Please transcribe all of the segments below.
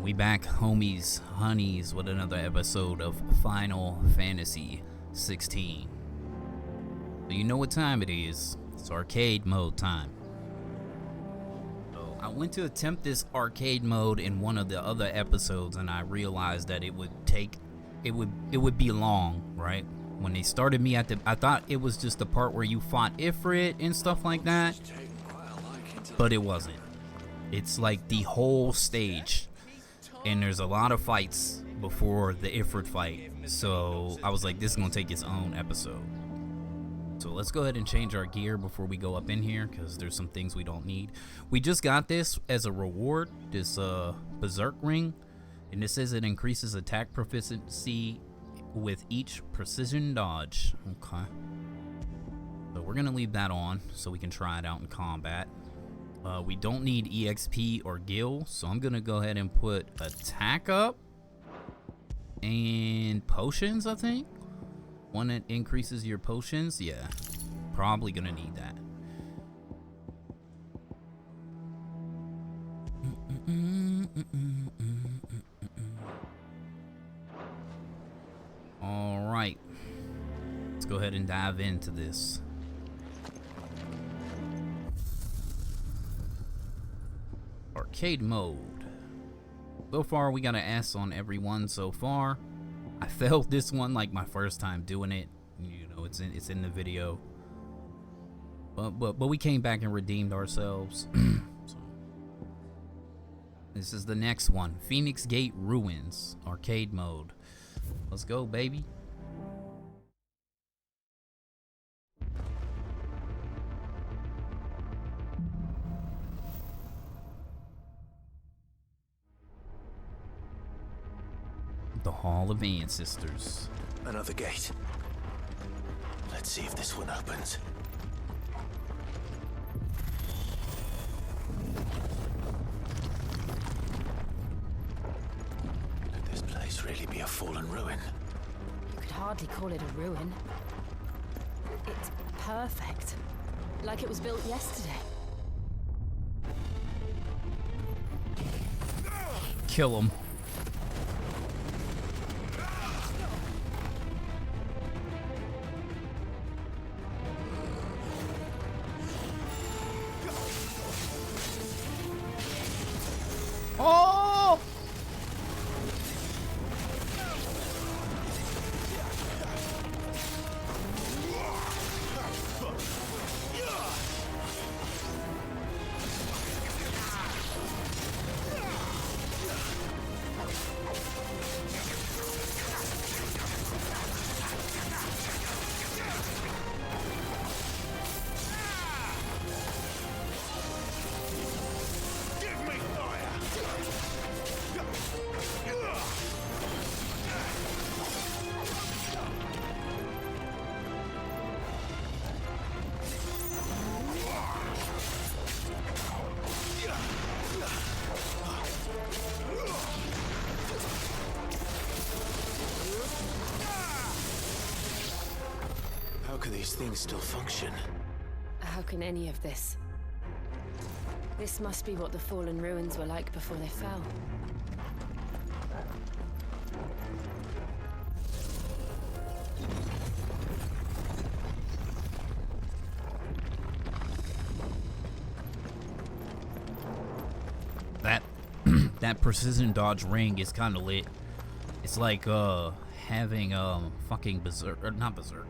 We back, homies, honeys, with another episode of Final Fantasy 16. So you know what time it is. It's arcade mode time. So I went to attempt this arcade mode in one of the other episodes, and I realized that it would be long, right? When they started me I thought it was just the part where you fought Ifrit and stuff like that, but it wasn't. It's like the whole stage. And there's a lot of fights before the Ifrit fight. So I was like, this is going to take its own episode. So let's go ahead and change our gear before we go up in here, because there's some things we don't need. We just got this as a reward, this Berserk ring. And this says it increases attack proficiency with each precision dodge. Okay. So we're going to leave that on so we can try it out in combat. We don't need EXP or gil, so I'm gonna go ahead and put attack up and potions. I think one that increases your potions. Yeah, probably gonna need that. All right, let's go ahead and dive into this. Arcade mode. So far we got an S on every one so far. I failed this one like my first time doing it. You know, it's in the video. But we came back and redeemed ourselves. So, this is the next one. Phoenix Gate Ruins. Arcade mode. Let's go, baby. The Hall of Ancestors. Another gate. Let's see if this one opens. Could this place really be a fallen ruin? You could hardly call it a ruin. It's perfect. Like it was built yesterday. Kill him. Oh! How can these things still function? How can any of this? This must be what the fallen ruins were like before they fell. That precision dodge ring is kind of lit. It's like having fucking berserk, or not berserk,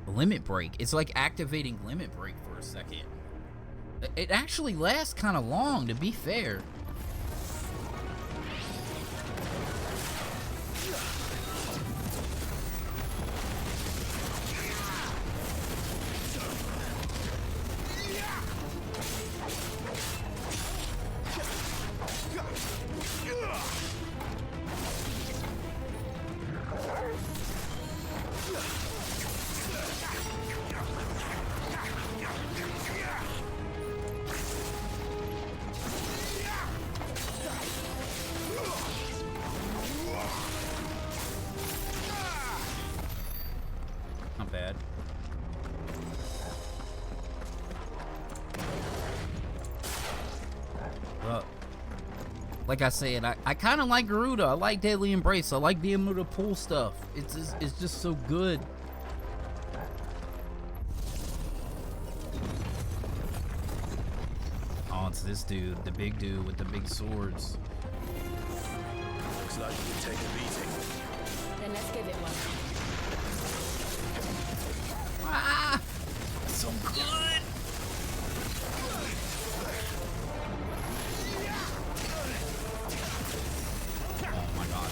limit break. It's like activating limit break for a second. It actually lasts kind of long, to be fair. like I said, I kind of like Garuda. I like Deadly Embrace. I like being able to pull stuff. It's just so good. Oh, it's this dude, the big dude with the big swords. Looks like you take a beating. Then let's give it one. Ah, so good. Oh my god.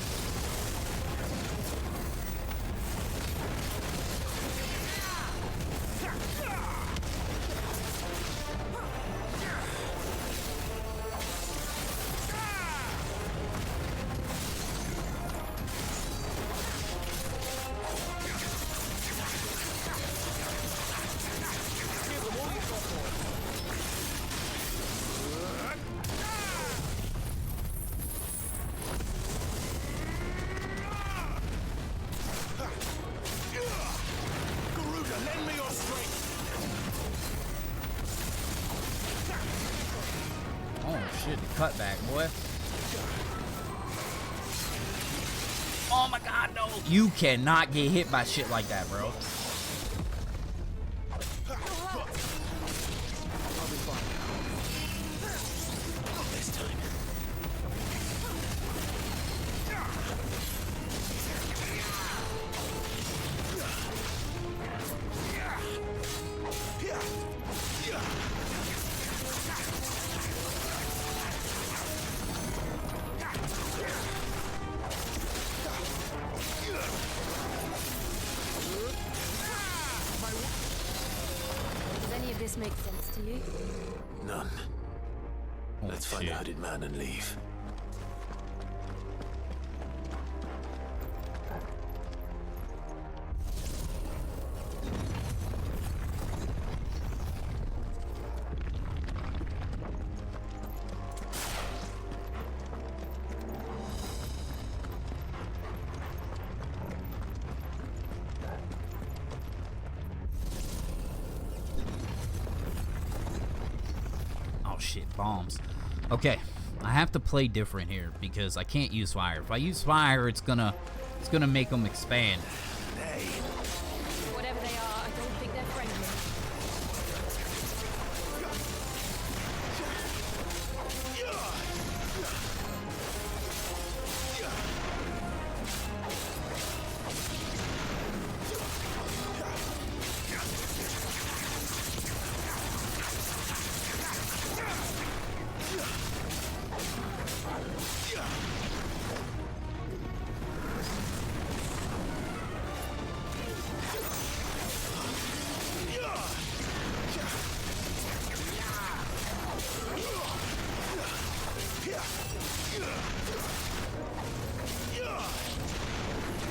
Garuda, lend me your strength. Oh shit, the cutback, boy. Oh my god, no. You cannot get hit by shit like that, bro. Does any of this make sense to you? None. Oh, Let's find the hooded man and leave. Oh shit, bombs. Okay, I have to play different here because I can't use fire. If I use fire, it's gonna make them expand. Hey, Whatever they are, I don't think they're friendly.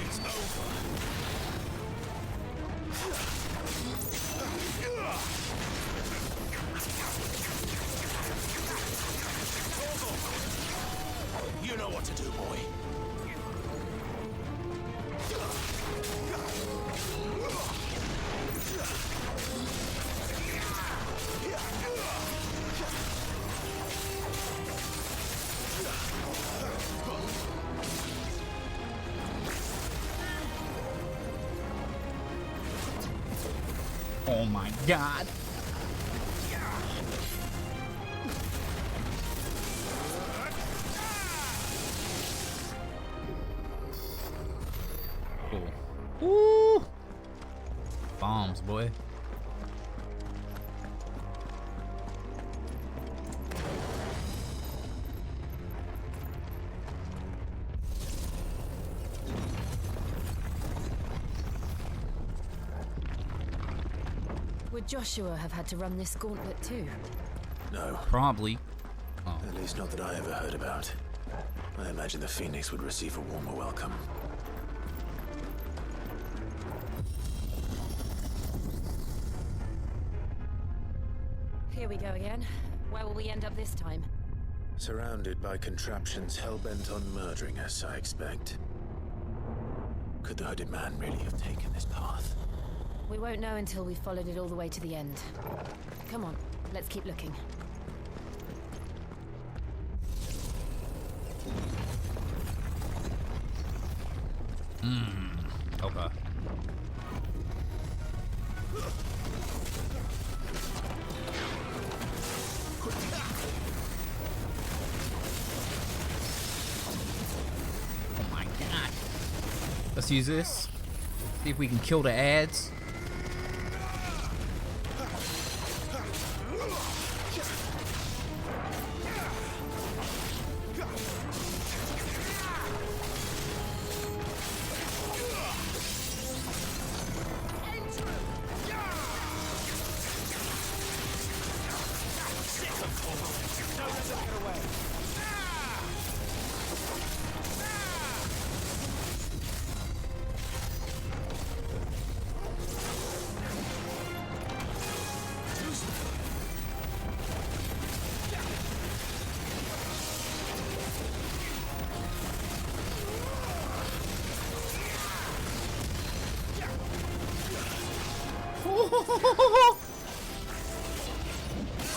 it's over. You know what to do, boy. Oh my god. Cool. Woo! Bombs, boy. Would Joshua have had to run this gauntlet too? No, Probably. Oh, at least not that I ever heard about. I imagine the Phoenix would receive a warmer welcome. Here we go again. Where will we end up this time? Surrounded by contraptions hell-bent on murdering us, I expect. Could the hooded man really have taken this path? We won't know until we've followed it all the way to the end. Come on, let's keep looking. Okay. Oh my god. Let's use this. See if we can kill the ads.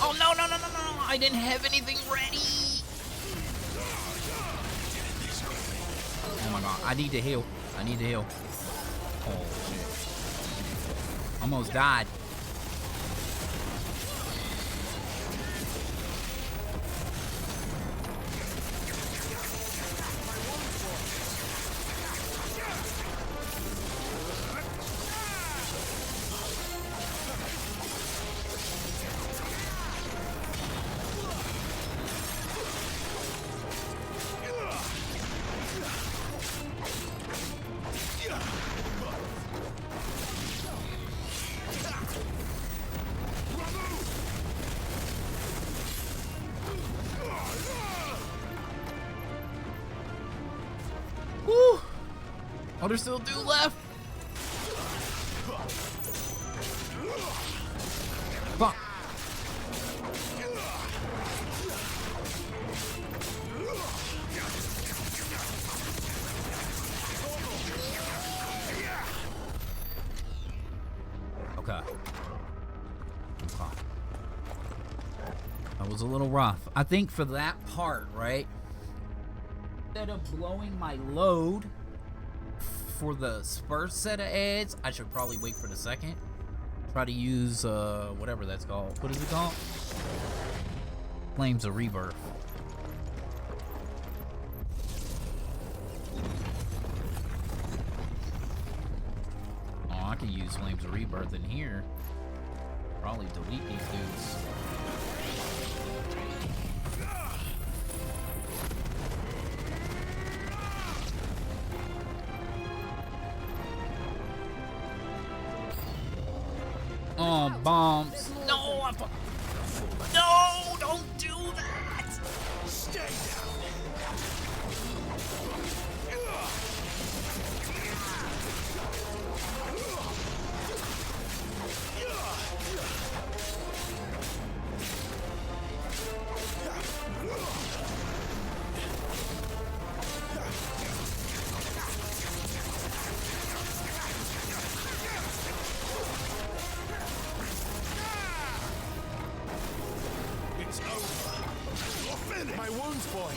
Oh no, no, no, no, no! I didn't have anything ready! Oh my god, I need to heal. I need to heal. Oh shit. Almost died. Woo! Oh, there's still 2 left. Fuck. Okay. That was a little rough. I think for that part, right? Instead of blowing my load for the first set of ads, I should probably wait for the second. Try to use whatever that's called. What is it called? Flames of Rebirth. Oh, I can use Flames of Rebirth in here. Probably delete these dudes. Oh, bombs. No, no, don't do that. Stay down. My wounds, boy.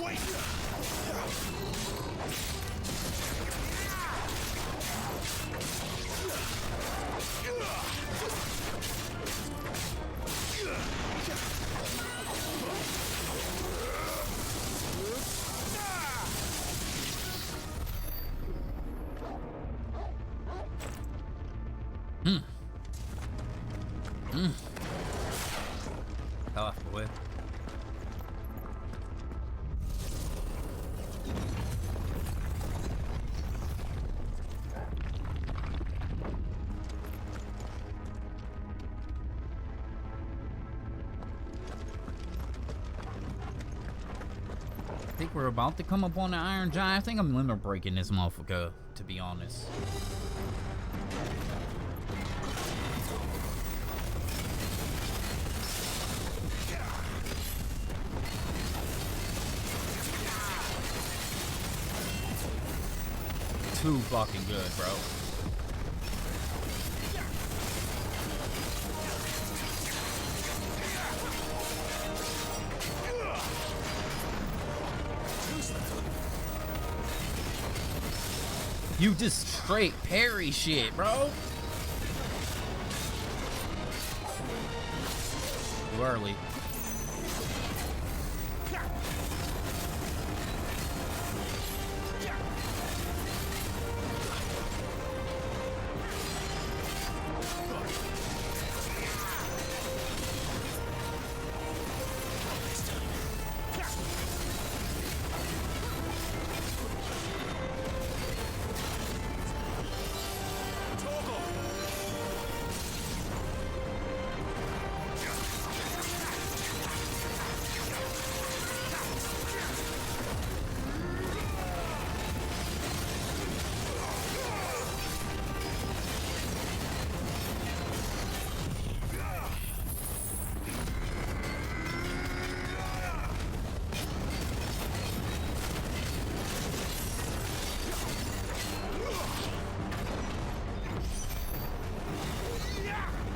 Wait. Tough, boy. I think we're about to come up on the Iron Giant. I think I'm limit breaking this motherfucker, to be honest. Too fucking good, bro. You just straight parry shit, bro. Too early.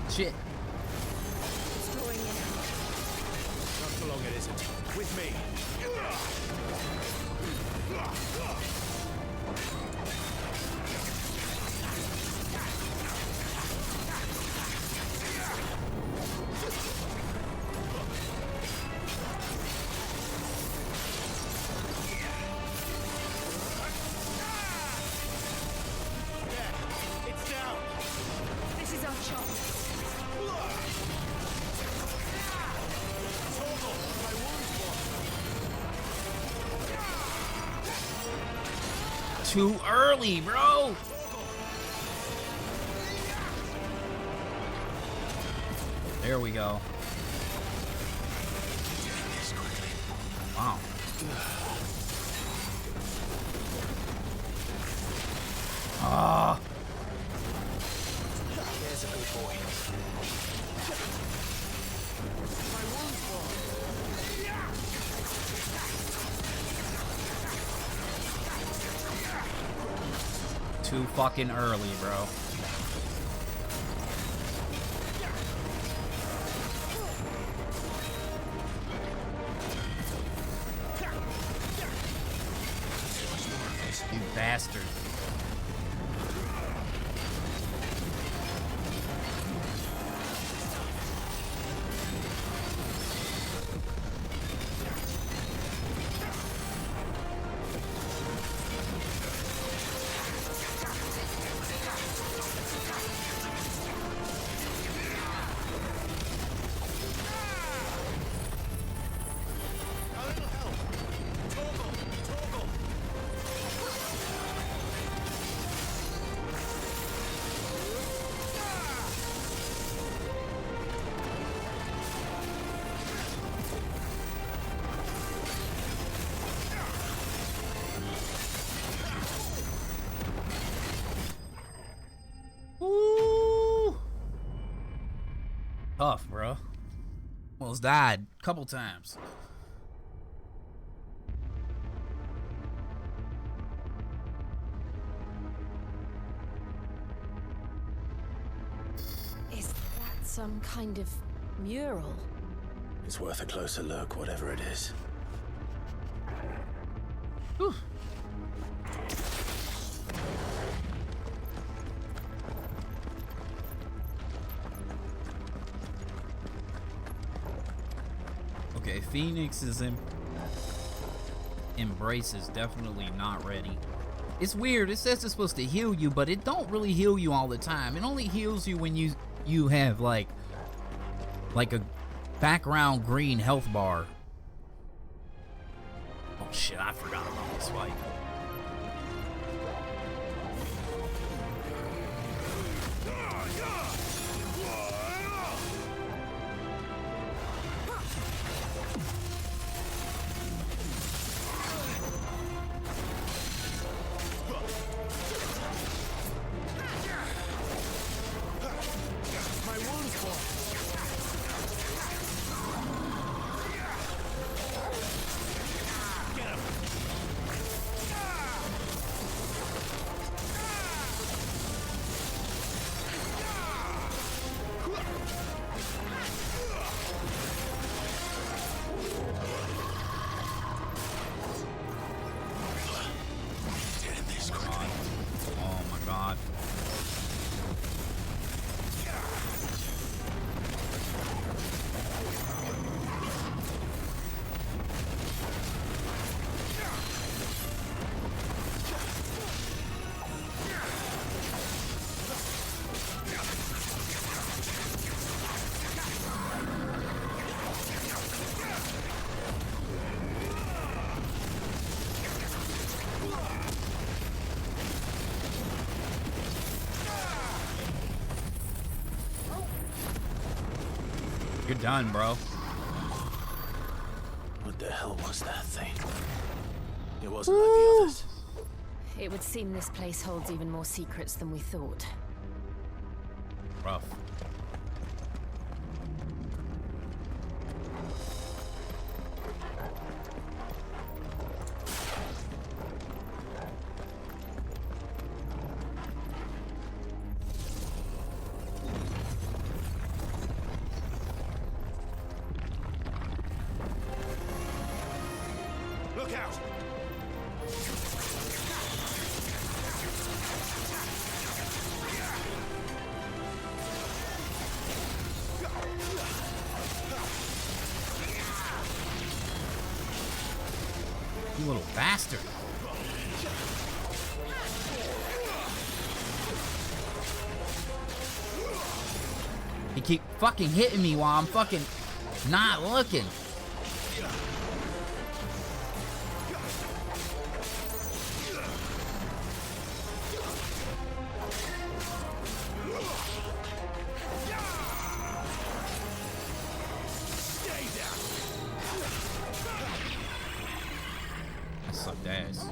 Shit. Not for long, it isn't. With me. It's down. This is our chance. Too early, bro. There we go. Wow. Ah. There's a good boy. Too fucking early, bro. You bastard. Woo! Tough, bro. Almost died a couple times. Is that some kind of mural? It's worth a closer look, whatever it is. Whew. Okay, Phoenix's embrace is definitely not ready. It's weird. It says it's supposed to heal you, but it don't really heal you all the time. It only heals you when you have like a background green health bar. Oh shit, I forgot about this fight. You're done, bro. What the hell was that thing? It wasn't like the others. It would seem this place holds even more secrets than we thought. Rough. Look out! You little bastard. He keep fucking hitting me while I'm fucking not looking. I sucked ass.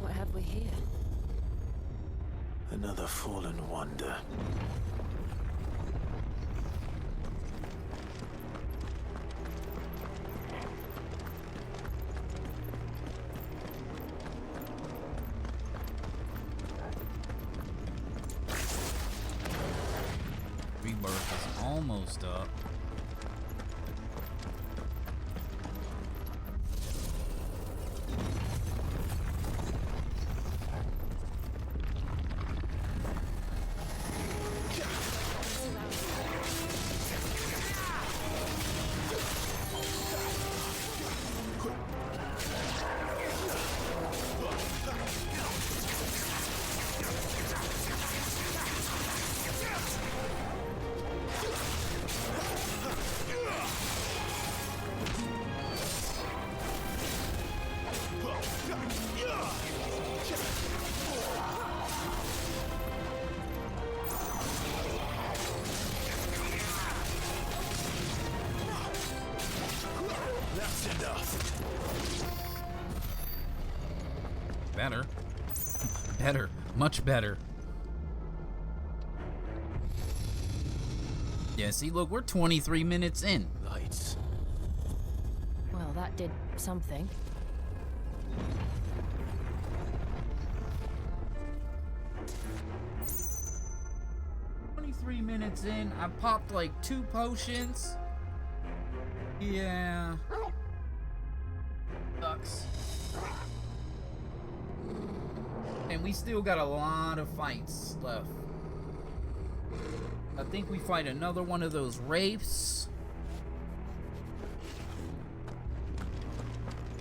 What have we here? Another fallen wonder. Rebirth is almost up. That's enough. Better. Better. Much better. Yeah, see, look, we're 23 minutes in. Lights. Well, that did something. Minutes in, I popped like 2 potions. Yeah. Sucks. And we still got a lot of fights left. I think we fight another one of those wraiths.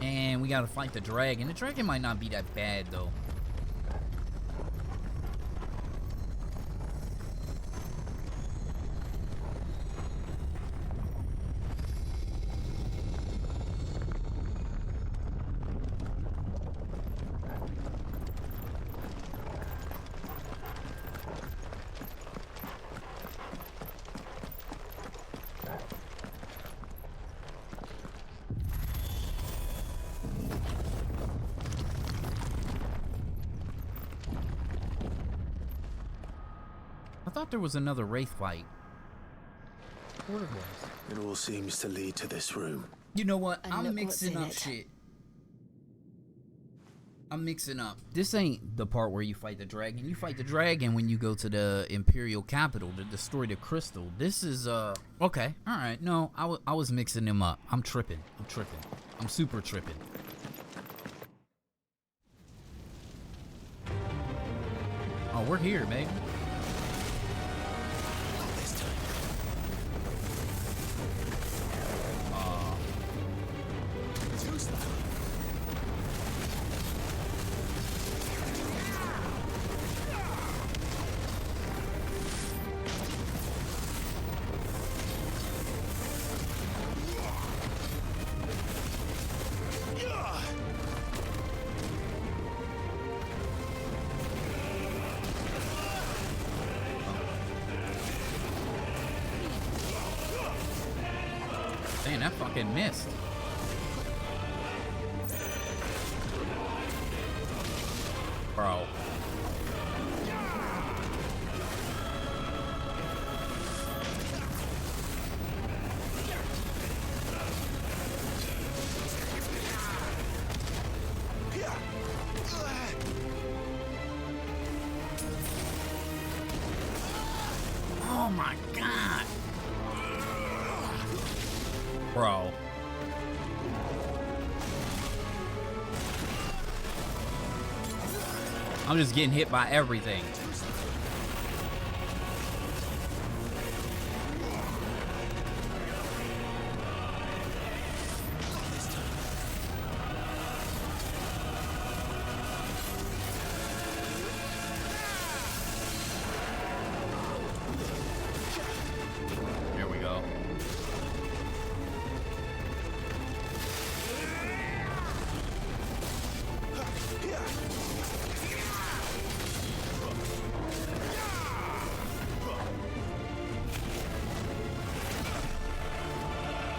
And we gotta fight the dragon. The dragon might not be that bad though. I thought there was another wraith fight. What it was? It all seems to lead to this room. You know what? And I'm look what's mixing in up it. shit. I'm mixing up. This ain't the part where you fight the dragon. You fight the dragon when you go to the Imperial capital to destroy the crystal. This is, okay. Alright, no, I was mixing them up. I'm tripping. I'm tripping. I'm super tripping. Oh, we're here, baby. that fucking missed. Bro. Oh my god. Bro. I'm just getting hit by everything. There we go.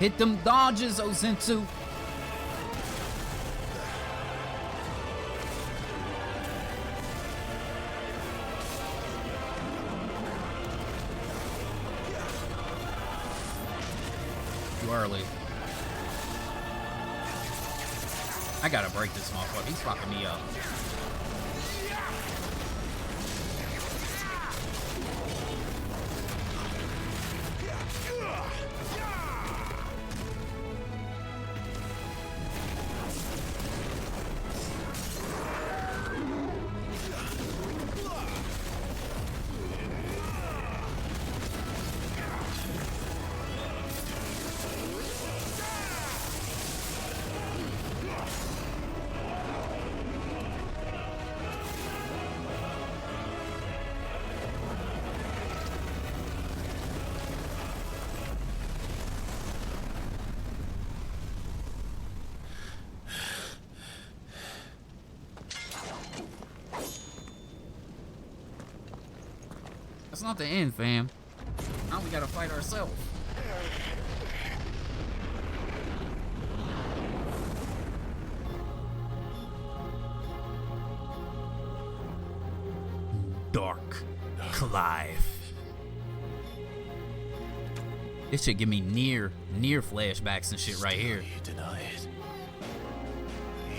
Hit them dodges, Ozensu. Too early. I gotta break this motherfucker. He's fucking me up. That's not the end, fam. Now we gotta fight ourselves. Dark Clive. This should give me near flashbacks and shit right here. You deny it,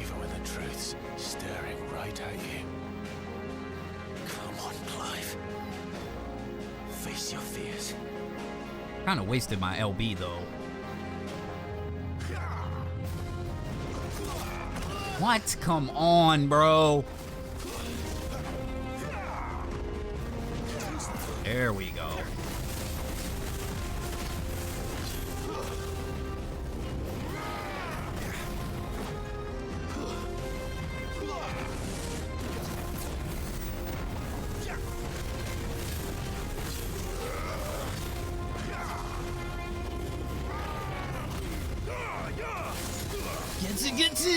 even when the truth's staring right at you. Come on, Clive. Face your fears. Kind of wasted my LB though. What? Come on, bro. There we go. Get to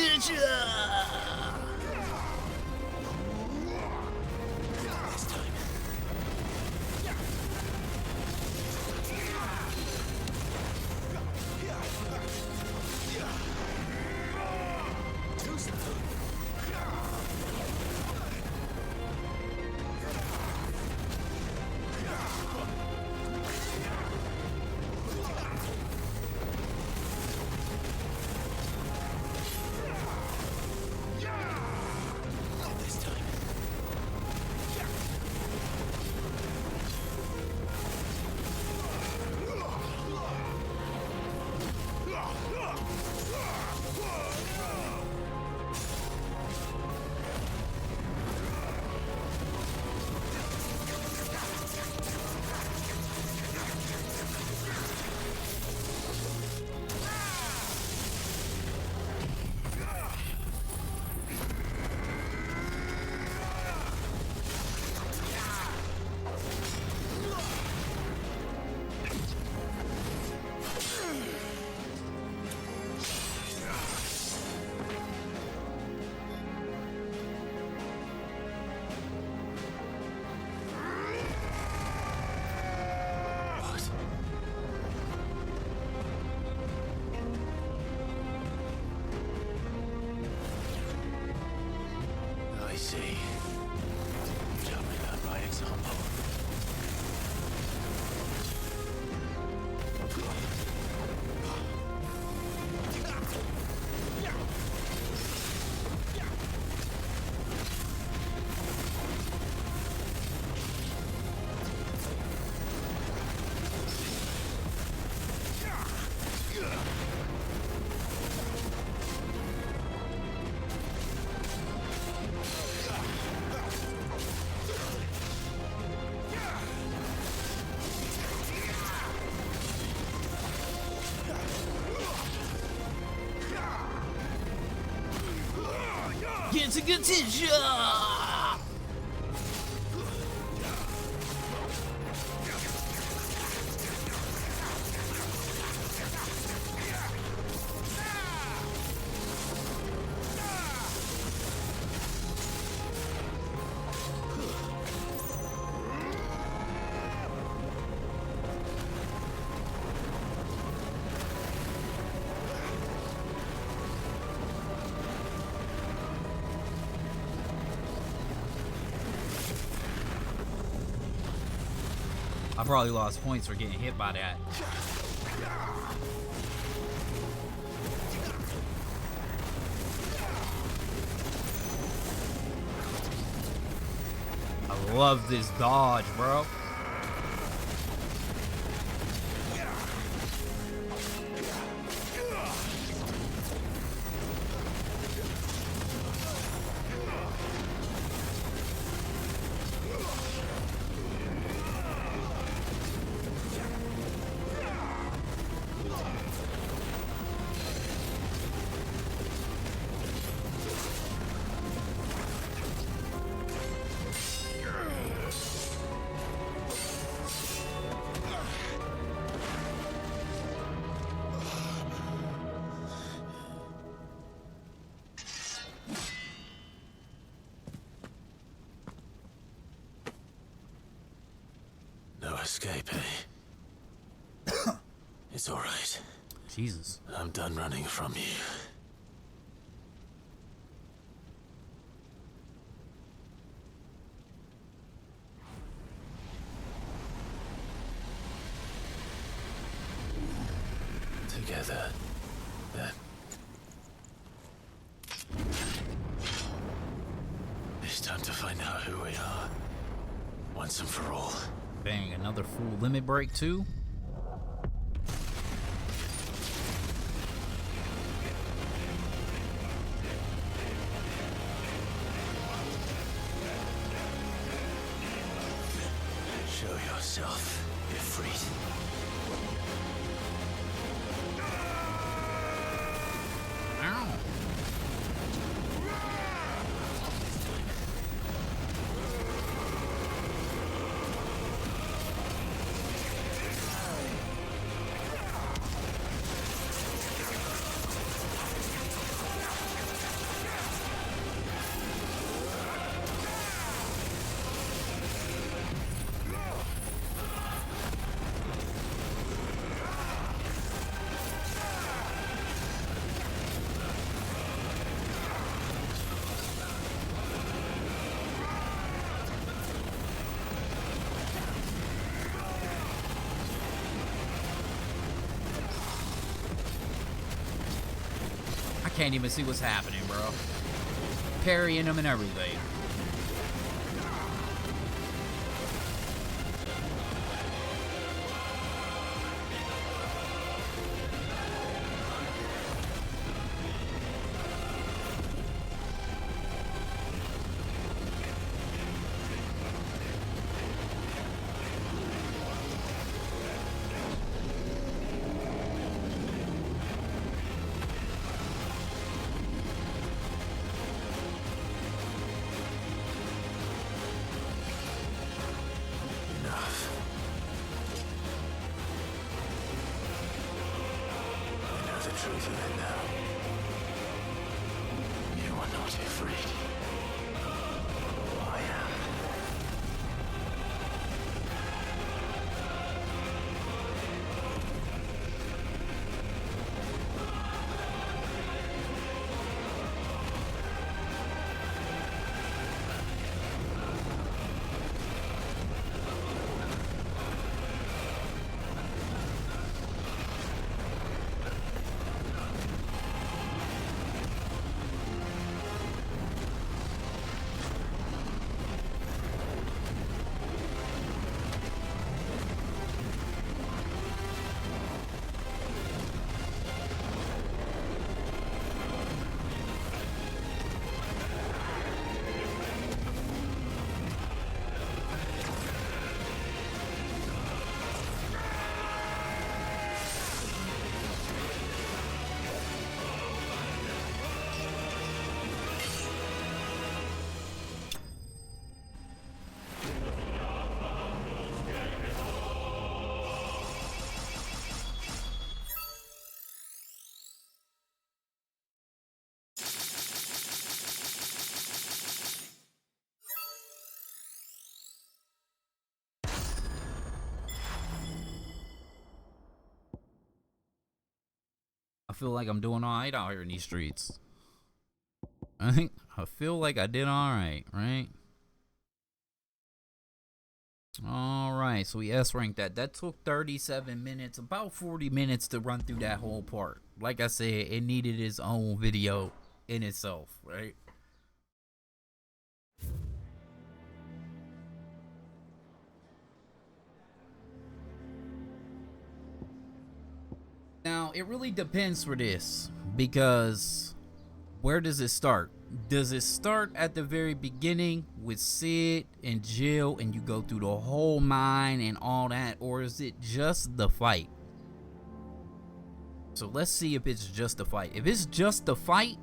ensemble. Get to attention! I probably lost points for getting hit by that. I love this dodge, bro. No escape, eh? It's all right. Jesus. I'm done running from you. Together, then. It's time to find out who we are. Once and for all. Bang, another full limit break too. Show yourself, Ifrit. Ow. I can't even see what's happening, bro. Parrying them and everything. Truth of it now. You are not afraid. I am. feel like I'm doing alright out here in these streets. I feel like I did alright, right? Alright, so we S-ranked that. That took 37 minutes, about 40 minutes to run through that whole part. Like I said, it needed its own video in itself, right? Now, it really depends for this, because where does it start? Does it start at the very beginning with Sid and Jill and you go through the whole mine and all that, or is it just the fight? So let's see if it's just the fight. If it's just the fight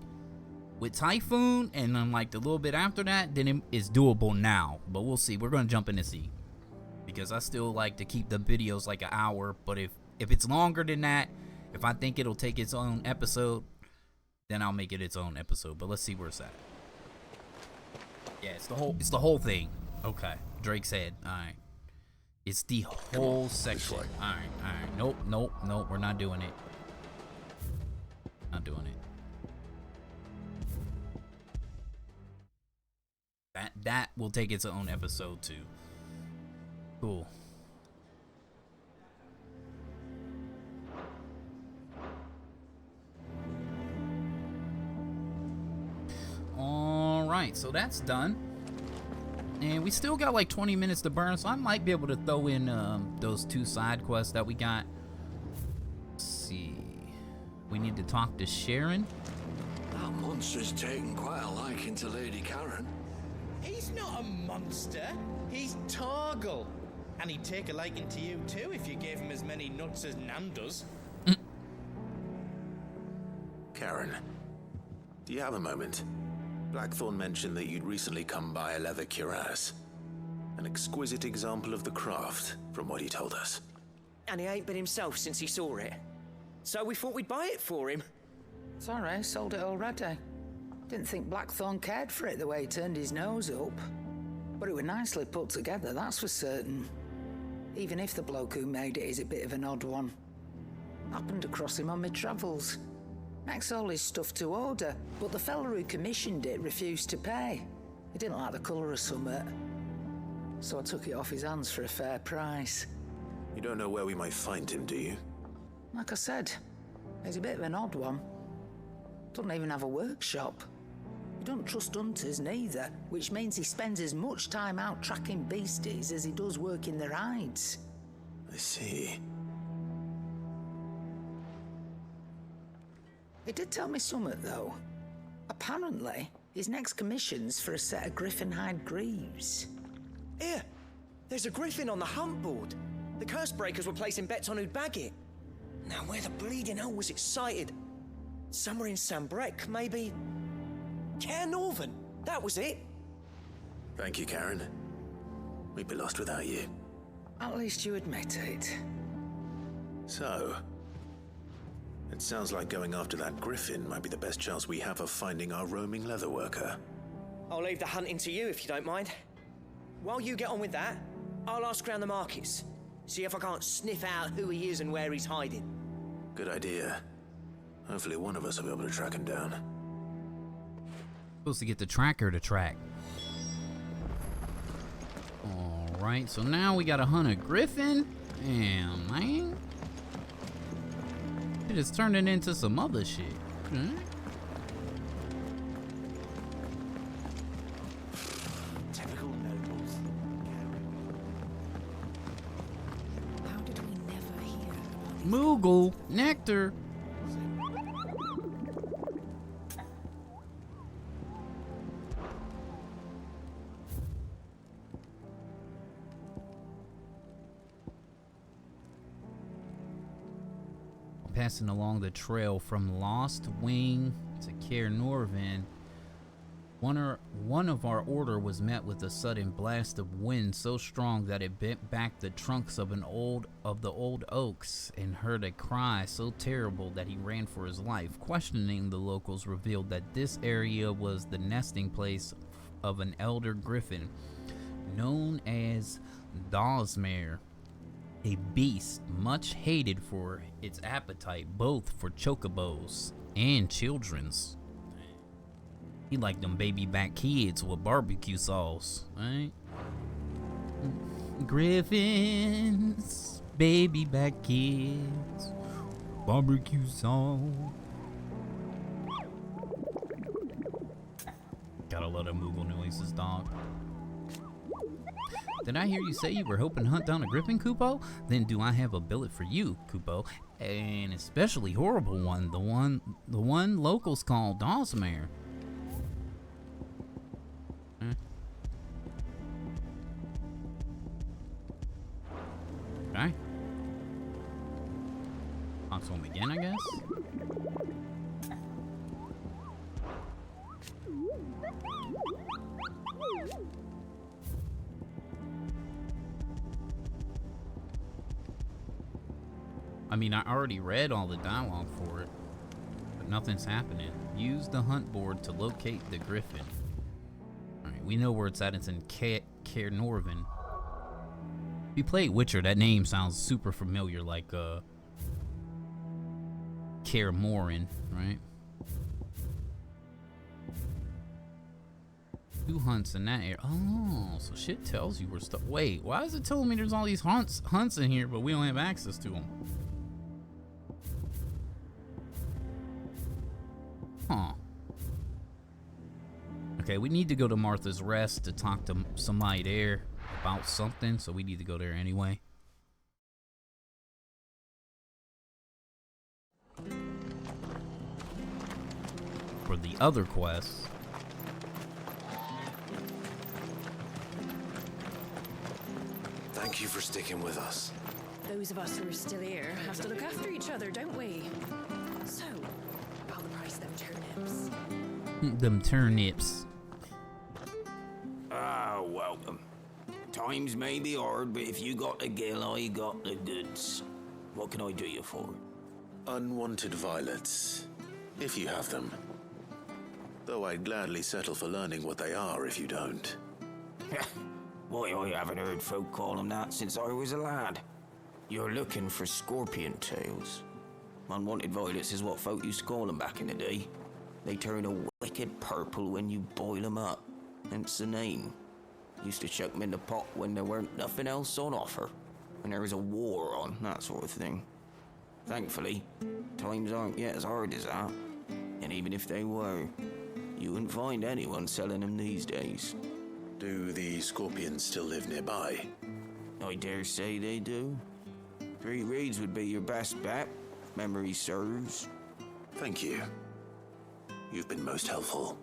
with Typhoon and then like the little bit after that, then it's doable now. But we'll see. We're gonna jump in and see, because I still like to keep the videos like an hour. But if it's longer than that, if I think it'll take its own episode, then I'll make it its own episode. But let's see where it's at. Yeah, it's the whole thing. Okay, Drake said. All right, it's the whole section. All right. Nope. We're not doing it. Not doing it. That will take its own episode too. Cool. Alright, so that's done. And we still got like 20 minutes to burn, so I might be able to throw in those 2 side quests that we got. Let's see. We need to talk to Sharon. That monster's taken quite a liking to Lady Karen. He's not a monster. He's Torgal. And he'd take a liking to you too if you gave him as many nuts as Nan does. Karen, do you have a moment? Blackthorn mentioned that you'd recently come by a leather cuirass. An exquisite example of the craft, from what he told us. And he ain't been himself since he saw it. So we thought we'd buy it for him. Sorry, sold it already. Didn't think Blackthorn cared for it the way he turned his nose up. But it was nicely put together, that's for certain. Even if the bloke who made it is a bit of an odd one. Happened across him on my travels. Makes all his stuff to order, but the fella who commissioned it refused to pay. He didn't like the colour of summit. So I took it off his hands for a fair price. You don't know where we might find him, do you? Like I said, he's a bit of an odd one. Doesn't even have a workshop. He don't trust hunters neither, which means he spends as much time out tracking beasties as he does working their hides. I see. He did tell me something, though. Apparently, his next commission's for a set of griffin hide greaves. Here, there's a griffin on the hunt board. The curse breakers were placing bets on who'd bag it. Now, where the bleeding hell was it sighted? Somewhere in Sambrec, maybe? Care Northern, that was it. Thank you, Karen. We'd be lost without you. At least you admit it. So, it sounds like going after that griffin might be the best chance we have of finding our roaming leatherworker. I'll leave the hunting to you if you don't mind. While you get on with that, I'll ask around the markets. See if I can't sniff out who he is and where he's hiding. Good idea. Hopefully one of us will be able to track him down. Supposed to get the tracker to track. Alright, so now we gotta hunt a griffin? Damn, man. It is turning into some other shit. Okay. Typical nobles. How did we never hear about these? Moogle, nectar. Passing along the trail from Lost Wing to Care Norvin, one of our order was met with a sudden blast of wind so strong that it bent back the trunks of the old oaks, and heard a cry so terrible that he ran for his life. Questioning the locals revealed that this area was the nesting place of an elder griffin known as Dawsmare. a beast much hated for its appetite, both for chocobos and children's. He like them baby back kids with barbecue sauce, right? Griffins, baby back kids, barbecue sauce. Gotta love them Moogle noises, dog. Did I hear you say you were hoping to hunt down a griffin, Kupo? Then do I have a billet for you, Kupo? An especially horrible one, the one locals call Dawsmare. Okay. Talk to him again, I guess. I mean, I already read all the dialogue for it, but nothing's happening. Use the hunt board to locate the griffin. Alright, we know where it's at. It's in Caer Norvin. If you play Witcher, that name sounds super familiar, like Caer Morin, right? 2 hunts in that area. Oh, so shit tells you where stuff. Wait, why is it telling me there's all these hunts in here, but we don't have access to them? Huh. Okay, we need to go to Martha's Rest to talk to somebody there about something, so we need to go there anyway. For the other quests. Thank you for sticking with us. Those of us who are still here have to look after each other, don't we? So, about the price of them turnips. Them turnips. Ah, welcome. Times may be hard, but if you got the gill, I got the goods. What can I do you for? Unwanted violets, if you have them. Though I'd gladly settle for learning what they are if you don't. Why, I haven't heard folk call them that since I was a lad. You're looking for scorpion tails. Unwanted violets is what folk used to call them back in the day. They turn a wicked purple when you boil them up, hence the name. Used to chuck them in the pot when there weren't nothing else on offer, when there was a war on, that sort of thing. Thankfully, times aren't yet as hard as that, and even if they were, you wouldn't find anyone selling them these days. Do the scorpions still live nearby? I dare say they do. 3 Reeds would be your best bet, if memory serves. Thank you. You've been most helpful.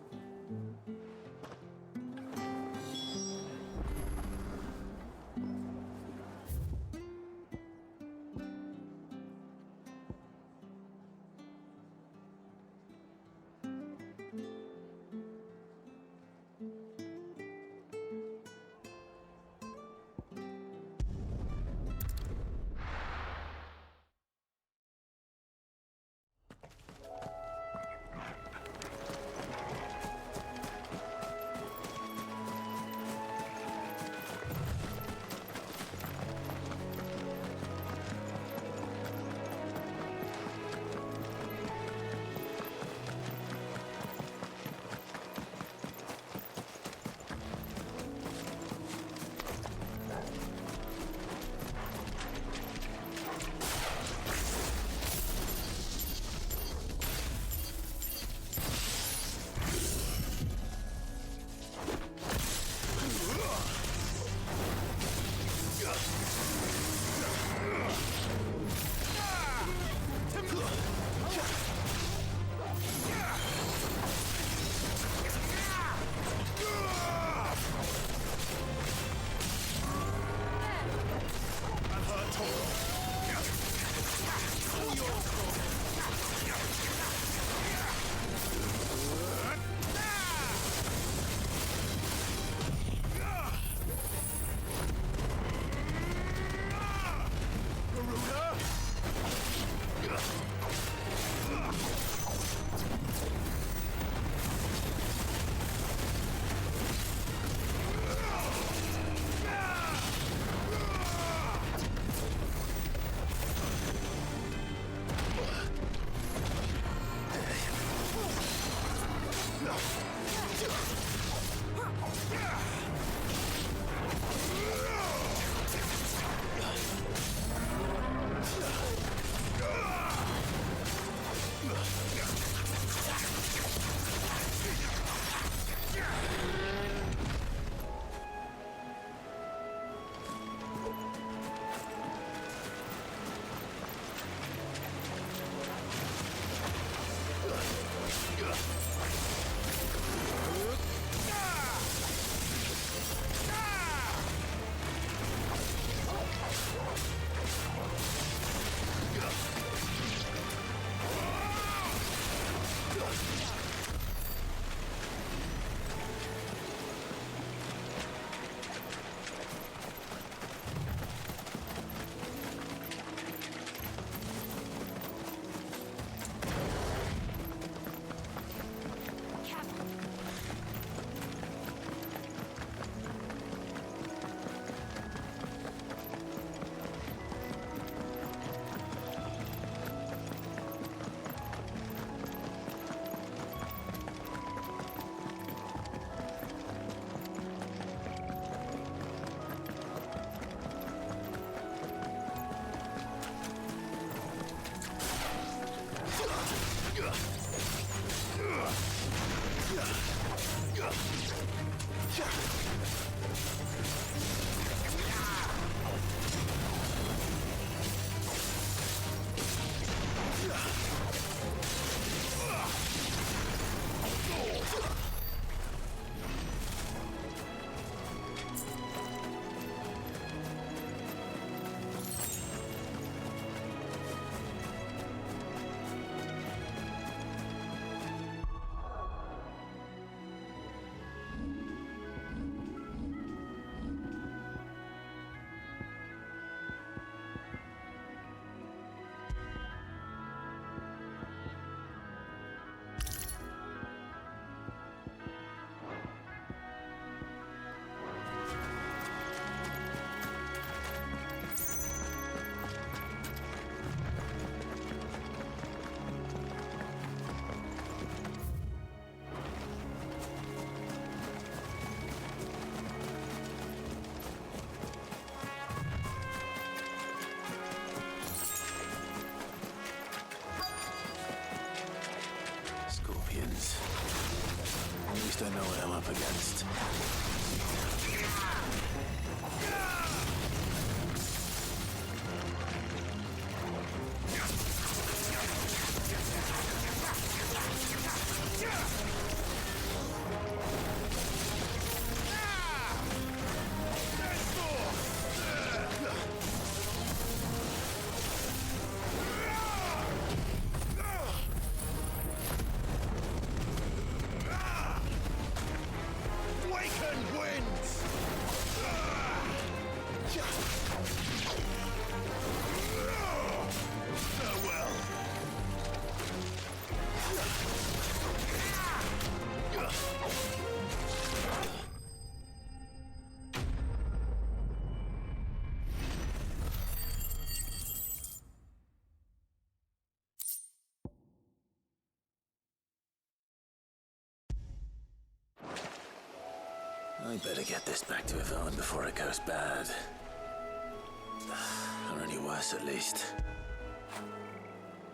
least I know what I'm up against. I better get this back to Yvonne before it goes bad. Or any worse, at least.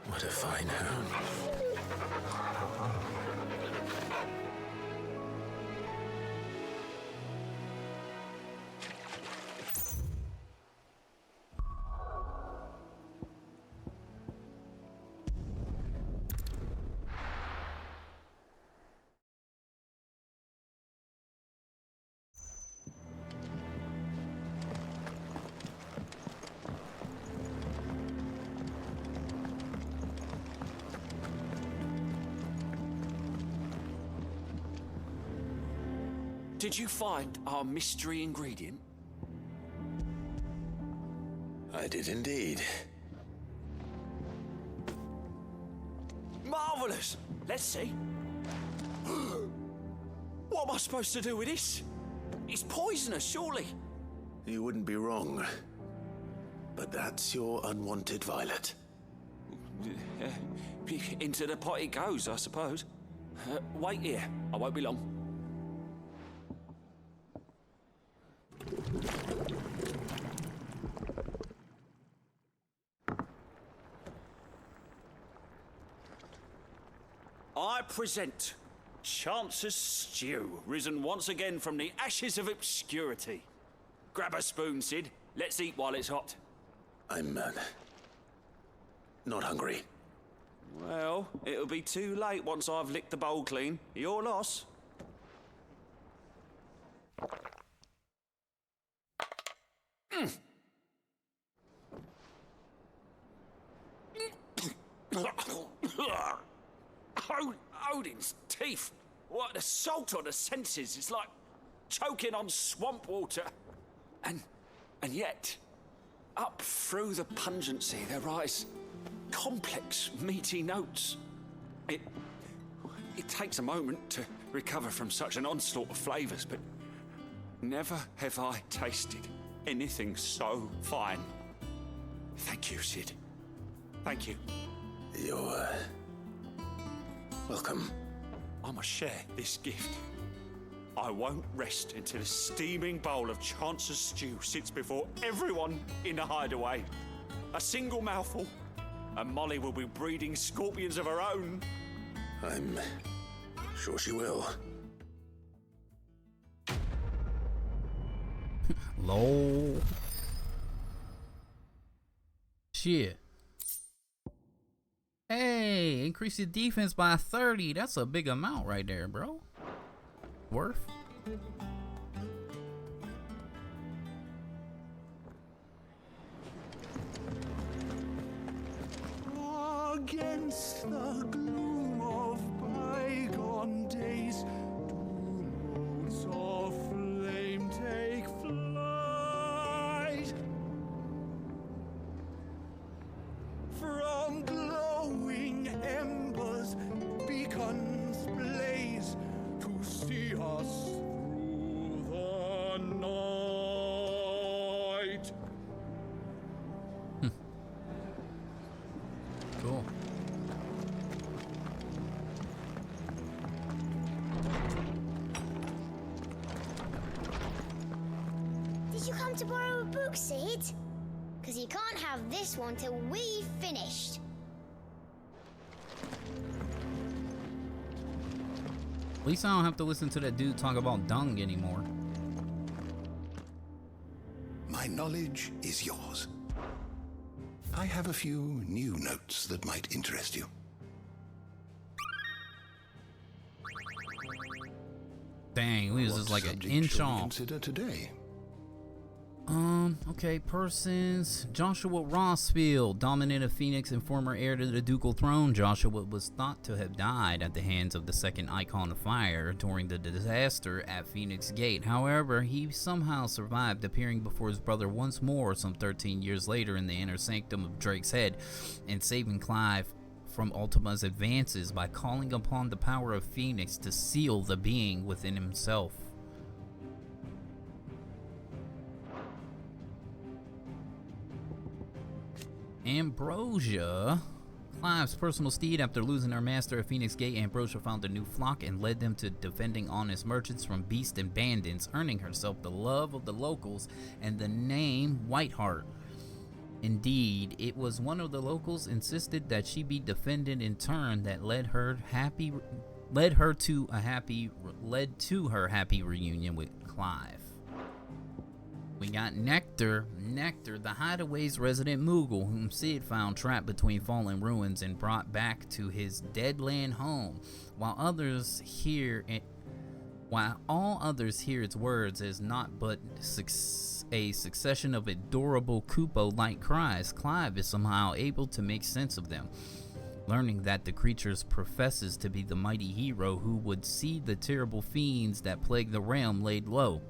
What a fine hound. Did you find our mystery ingredient? I did indeed. Marvelous! Let's see. What am I supposed to do with this? It's poisonous, surely. You wouldn't be wrong. But that's your unwanted violet. Into the pot it goes, I suppose. Wait here. I won't be long. I present Chance's Stew, risen once again from the ashes of obscurity. Grab a spoon, Sid. Let's eat while it's hot. I'm, not hungry. Well, it'll be too late once I've licked the bowl clean. Your loss. Odin's teeth. What the salt on the senses is like choking on swamp water. And yet, up through the pungency there rise complex, meaty notes. It takes a moment to recover from such an onslaught of flavours, but never have I tasted anything so fine. Thank you, Sid. Thank you. You're, welcome. I must share this gift. I won't rest until a steaming bowl of Chance's stew sits before everyone in the hideaway. A single mouthful, and Molly will be breeding scorpions of her own. I'm sure she will. Lol. Shit. Hey, increase your defense by 30. That's a big amount right there, bro. Worth. Against the gloom of bygone days, do motes of flame take flight. From glowing embers, beacons blaze to see us through the night. Cool. Did you come to borrow a book, Sid? Because you can't have this one till we've finished. At least I don't have to listen to that dude talk about dung anymore. My knowledge is yours. I have a few new notes that might interest you. Dang, we was just like an inch off. Consider today. Okay, persons. Joshua Rossfield, dominant of Phoenix and former heir to the ducal throne. Joshua was thought to have died at the hands of the second Icon of Fire during the disaster at Phoenix Gate. However, he somehow survived, appearing before his brother once more some 13 years later in the inner sanctum of Drake's Head and saving Clive from Ultima's advances by calling upon the power of Phoenix to seal the being within himself. Ambrosia, Clive's personal steed. After losing her master at Phoenix Gate, Ambrosia found a new flock and led them to defending honest merchants from beasts and bandits, earning herself the love of the locals and the name Whiteheart. Indeed, it was one of the locals insisted that she be defended in turn that led to her happy reunion with Clive. We got Nectar, the Hideaway's resident Moogle, whom Sid found trapped between fallen ruins and brought back to his deadland home. While all others hear its words as not but a succession of adorable Kupo-like cries, Clive is somehow able to make sense of them, learning that the creatures professes to be the mighty hero who would see the terrible fiends that plague the realm laid low,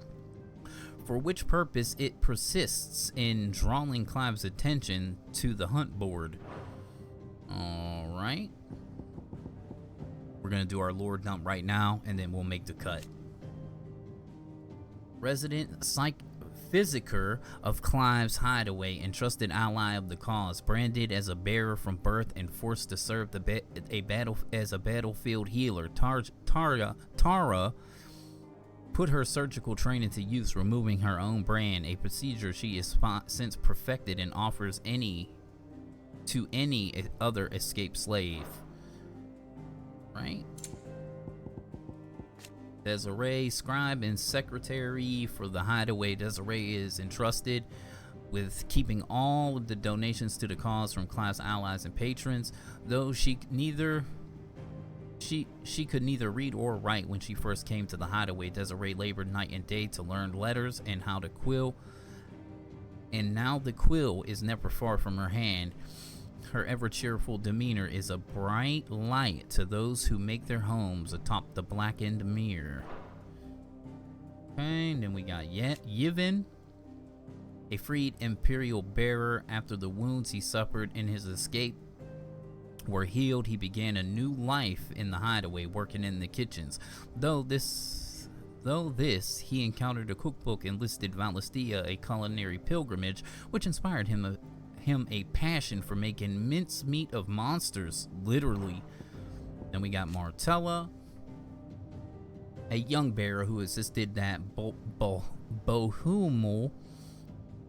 for which purpose it persists in drawing Clive's attention to the hunt board. Alright. We're gonna do our lore dump right now, and then we'll make the cut. Resident Physiker of Clive's hideaway and trusted ally of the cause, branded as a bearer from birth and forced to serve as a battlefield healer, Tara put her surgical training to use, removing her own brand, a procedure she has since perfected and offers to any other escaped slave. Right? Desiree, scribe and secretary for the hideaway. Desiree is entrusted with keeping all of the donations to the cause from Clive's allies and patrons, though she could neither read or write when she first came to the hideaway. Desiree labored night and day to learn letters and how to quill, and now the quill is never far from her hand. Her ever-cheerful demeanor is a bright light to those who make their homes atop the blackened mirror. Okay, and then we got Yevon, a freed Imperial bearer. After the wounds he suffered in his escape were healed, he began a new life in the hideaway, working in the kitchens. Though this, he encountered a cookbook and listed Valistia, a culinary pilgrimage, which inspired him a passion for making mincemeat of monsters, literally. Then we got Martella, a young bearer who assisted that Bohumil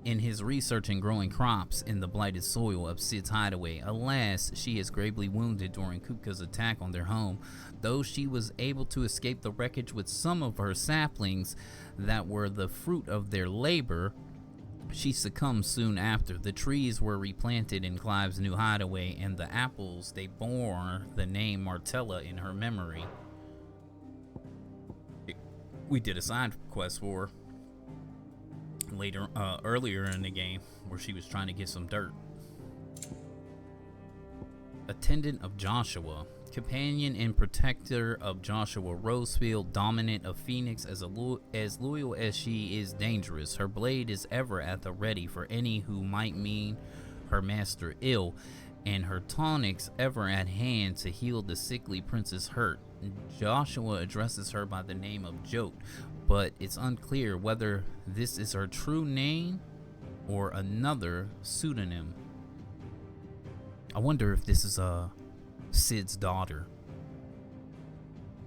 in his research and growing crops in the blighted soil of Sid's hideaway. Alas, she is gravely wounded during Kupka's attack on their home. Though she was able to escape the wreckage with some of her saplings that were the fruit of their labor, she succumbed soon after. The trees were replanted in Clive's new hideaway, and the apples, they bore the name Martella in her memory. We did a side quest for her earlier in the game, where she was trying to get some dirt. Attendant of Joshua, companion and protector of Joshua Rosefield, dominant of Phoenix, as loyal as she is dangerous. Her blade is ever at the ready for any who might mean her master ill, and her tonics ever at hand to heal the sickly prince's hurt. Joshua addresses her by the name of Jote, but it's unclear whether this is her true name or another pseudonym. I wonder if this is Sid's daughter.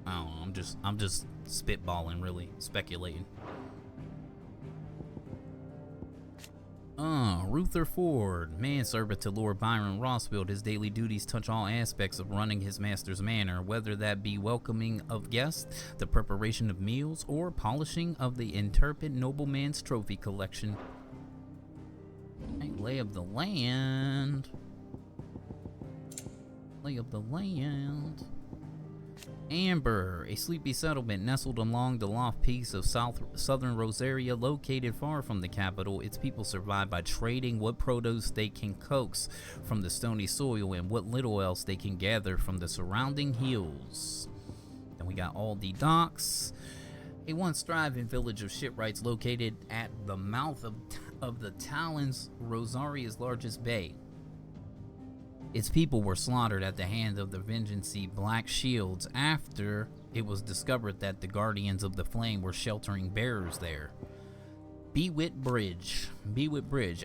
I don't know, I'm just spitballing, really speculating. Rutherford, manservant to Lord Byron Rossfield, his daily duties touch all aspects of running his master's manor, whether that be welcoming of guests, the preparation of meals, or polishing of the intrepid nobleman's trophy collection. Lay of the land. Lay of the land. Amber, a sleepy settlement nestled along the loft peaks of southern Rosaria, located far from the capital. Its people survive by trading what produce they can coax from the stony soil and what little else they can gather from the surrounding hills. Then we got all the docks, a once thriving village of shipwrights located at the mouth of the Talons, Rosaria's largest bay. Its people were slaughtered at the hands of the Vengeancey Black Shields after it was discovered that the Guardians of the Flame were sheltering bearers there. Bewit Bridge,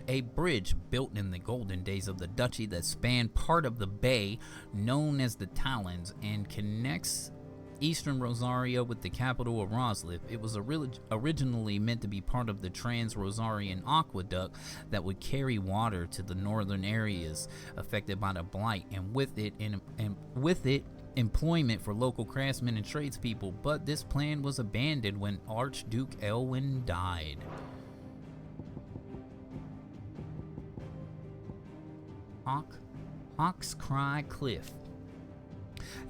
a bridge built in the golden days of the duchy that spanned part of the bay known as the Talons and connects eastern Rosaria with the capital of Roslif. It was originally meant to be part of the Trans-Rosarian Aqueduct that would carry water to the northern areas affected by the blight, and with it employment for local craftsmen and tradespeople. But this plan was abandoned when Archduke Elwin died. Hawk's Cry Cliff,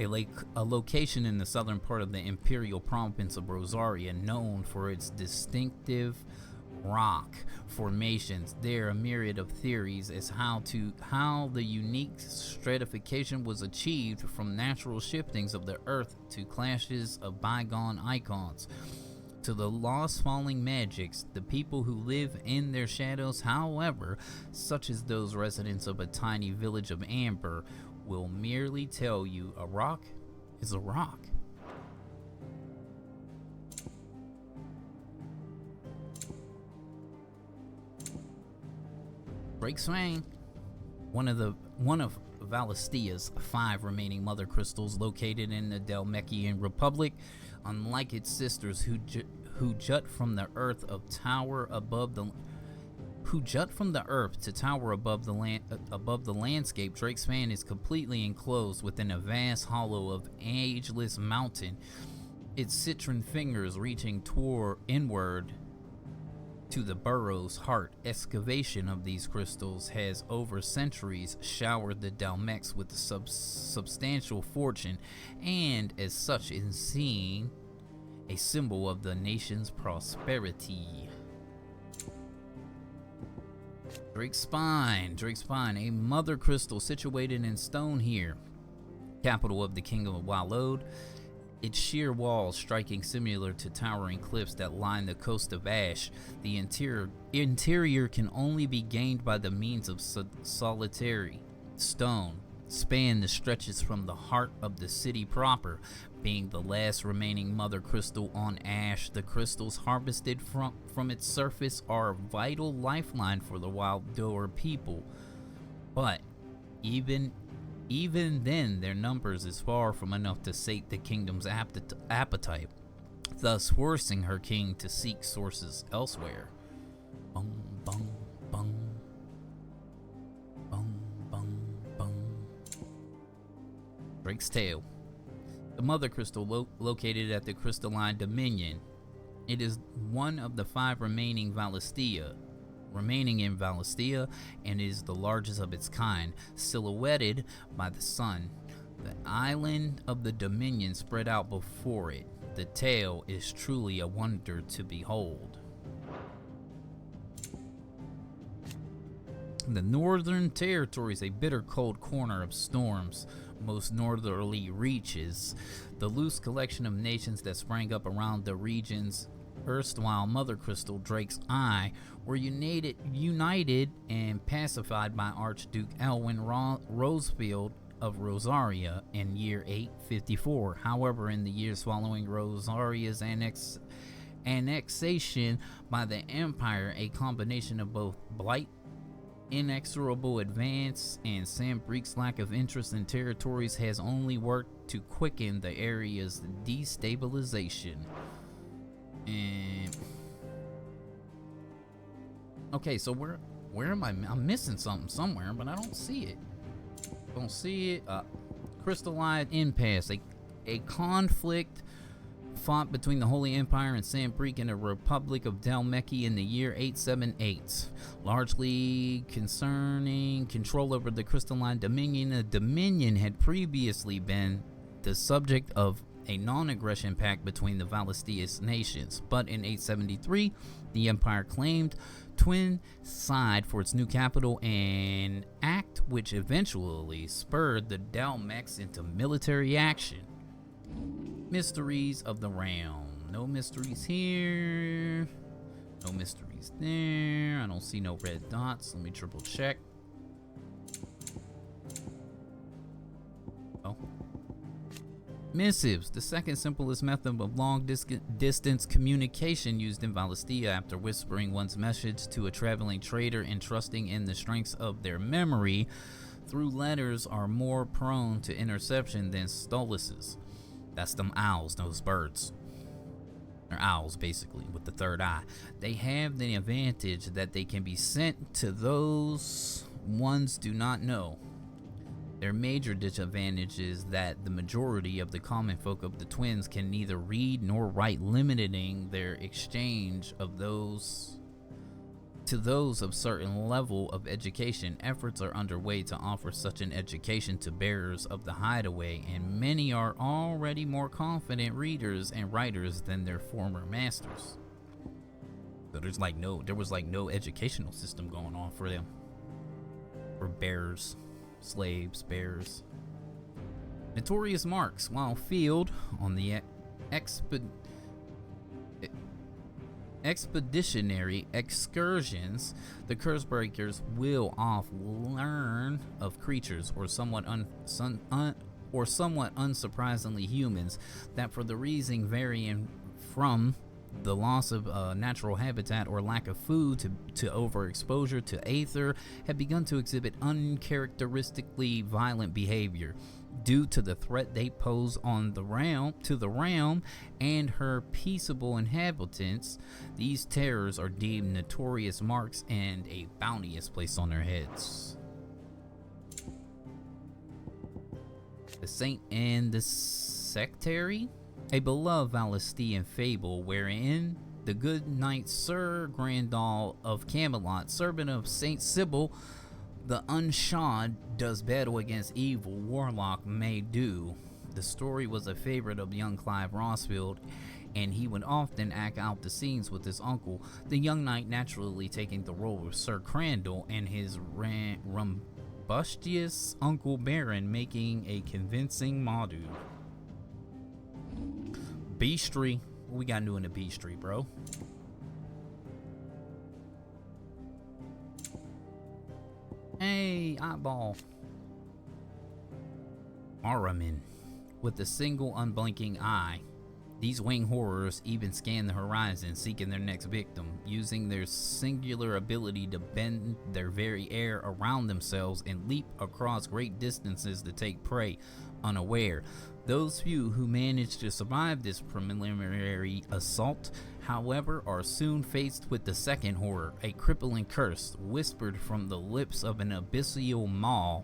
a location in the southern part of the imperial province of Rosaria, known for its distinctive rock formations. There are a myriad of theories as how the unique stratification was achieved, from natural shiftings of the earth to clashes of bygone icons to the lost falling magics. The people who live in their shadows, however, such as those residents of a tiny village of Amber, will merely tell you a rock is a rock. Drake Swang, one of Valistia's 5 remaining mother crystals located in the Dalmekian Republic. Unlike its sisters who jut from the earth to tower above the landscape, Drake's Fan is completely enclosed within a vast hollow of ageless mountain, its citron fingers reaching inward to the burrow's heart. Excavation of these crystals has over centuries showered the Dalmex with substantial fortune, and as such is seen a symbol of the nation's prosperity. Drake's Spine, a mother crystal situated in stone here, capital of the Kingdom of Walode. Its sheer walls striking similar to towering cliffs that line the coast of Ash. The interior can only be gained by the means of solitary stone. Span the stretches from the heart of the city proper, being the last remaining mother crystal on Ash. The crystals harvested from its surface are a vital lifeline for the Wildor people, but even then their numbers is far from enough to sate the kingdom's appetite, thus forcing her king to seek sources elsewhere. Bung, bung, bung. Bung, bung, bung. Drake's Tail, the mother crystal located at the crystalline dominion. It is one of the 5 remaining in Valistia, and is the largest of its kind, silhouetted by the sun. The island of the Dominion spread out before it. The tail is truly a wonder to behold. The Northern Territories, a bitter cold corner of storms, most northerly reaches. The loose collection of nations that sprang up around the region's erstwhile mother crystal, Drake's Eye, were united and pacified by Archduke Elwin Rosefield of Rosaria in year 854. However, in the years following Rosaria's annexation by the Empire, a combination of both blight, inexorable advance, and Sambrique's lack of interest in territories has only worked to quicken the area's destabilization. And okay, so we're Where am I? I'm missing something somewhere, but I don't see it. Don't see it. Crystallized impasse. A conflict fought between the Holy Empire and Sanbreque and the Republic of Dalmeki in the year 878, largely concerning control over the crystalline dominion. The dominion had previously been the subject of a non-aggression pact between the Valestius nations, but in 873, the Empire claimed Twin side for its new capital, an act which eventually spurred the Dalmex into military action. Mysteries of the realm. No mysteries here. No mysteries there. I don't see no red dots. Let me triple check. Oh. Missives, the second simplest method of long distance communication used in Valestia. After whispering one's message to a traveling trader and trusting in the strengths of their memory, through letters are more prone to interception than stoluses. That's them owls, those birds. They're owls, basically, with the third eye. They have the advantage that they can be sent to those ones do not know. Their major disadvantage is that the majority of the common folk of the twins can neither read nor write, limiting their exchange of those to those of certain level of education. Efforts are underway to offer such an education to bearers of the hideaway, and many are already more confident readers and writers than their former masters. So there was no educational system going on for them. For bearers, slaves, bearers. Notorious marks. While field on the expeditionary excursions, the Cursebreakers will often learn of creatures or somewhat unsurprisingly humans that, for the reason varying from the loss of natural habitat or lack of food to overexposure to aether, have begun to exhibit uncharacteristically violent behavior. Due to the threat they pose on the realm and her peaceable inhabitants, these terrors are deemed notorious marks, and a bounty is placed on their heads. The Saint and the Sectary, a beloved Valestian fable wherein the good knight Sir Grandal of Camelot, servant of Saint Sybil the Unshod, does battle against evil warlock Maydew. The story was a favorite of young Clive Rossfield, and he would often act out the scenes with his uncle, the young knight naturally taking the role of Sir Crandall, and his rumbustious uncle Baron making a convincing Madu. Beastry. What we got new in the Beastry, bro? Hey, eyeball. Aramin. With a single unblinking eye, these wing horrors even scan the horizon, seeking their next victim, using their singular ability to bend their very air around themselves and leap across great distances to take prey unaware. Those few who manage to survive this preliminary assault, however, are soon faced with the second horror, a crippling curse whispered from the lips of an abyssal maw,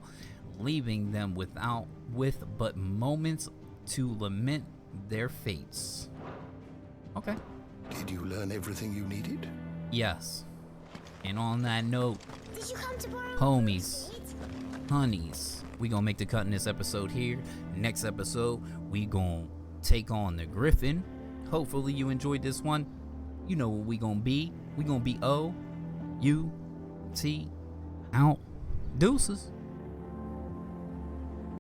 leaving them with but moments to lament their fates. Okay. Did you learn everything you needed? Yes. And on that note, Did you come to borrow homies, honeys, we gonna make the cut in this episode here. Next episode, we gonna take on the Griffin. Hopefully you enjoyed this one. You know what we gonna be. We gonna be O-U-T out. Deuces.